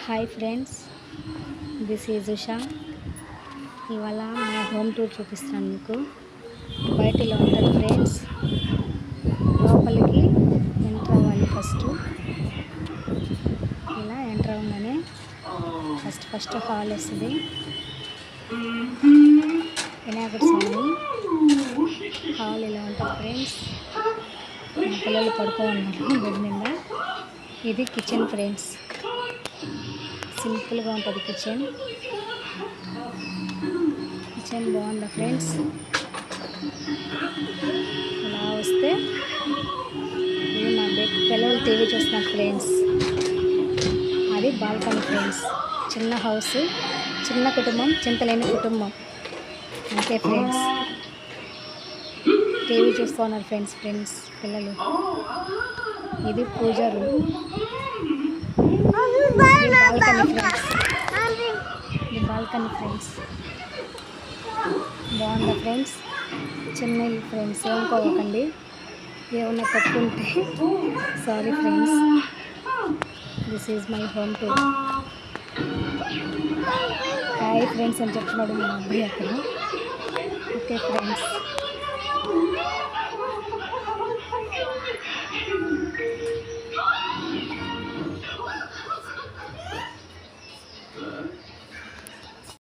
Hi friends, this is Usha. ఇవాళ మా home tour చూపిస్తాను మీకు. బయట ఇలా ఉంటుంది ఫ్రెండ్స్. లోపలికి ఎంటర్ అవ్వాలి. ఇలా ఎంటర్ అవ్వగానే ఫస్ట్ హాల్ వస్తుంది. వినాయకుడి స్వామి హాల్ ఇలా ఉంటుంది ఫ్రెండ్స్. మా పిల్లలు పడుకోన్నారు బెడ్ మీద. ఇది కిచెన్ ఫ్రెండ్స్. సింపుల్గా ఉంటుంది కిచెన్ బాగుందా ఫ్రెండ్స్. ఇలా వస్తే ఇది మా బెడ్. పిల్లలు టీవీ చూస్తున్నారు ఫ్రెండ్స్. అది బాల్కనీ ఫ్రెండ్స్. చిన్న హౌస్, చిన్న కుటుంబం, చింతలేని కుటుంబం అంతే ఫ్రెండ్స్. టీవీ చూస్తున్నారు ఫ్రెండ్స్ పిల్లలు. ఇది పూజ రూమ్. Balcony friends. బాగుందా ఫ్రెండ్స్. చిన్న ఫ్రెండ్స్, ఏమనుకోకండి. ఏమన్నా తప్పుంటే sorry friends. This is my home tour. Hi friends అని చెప్తున్నాడు మా అబ్బాయి అక్కడ. Okay friends.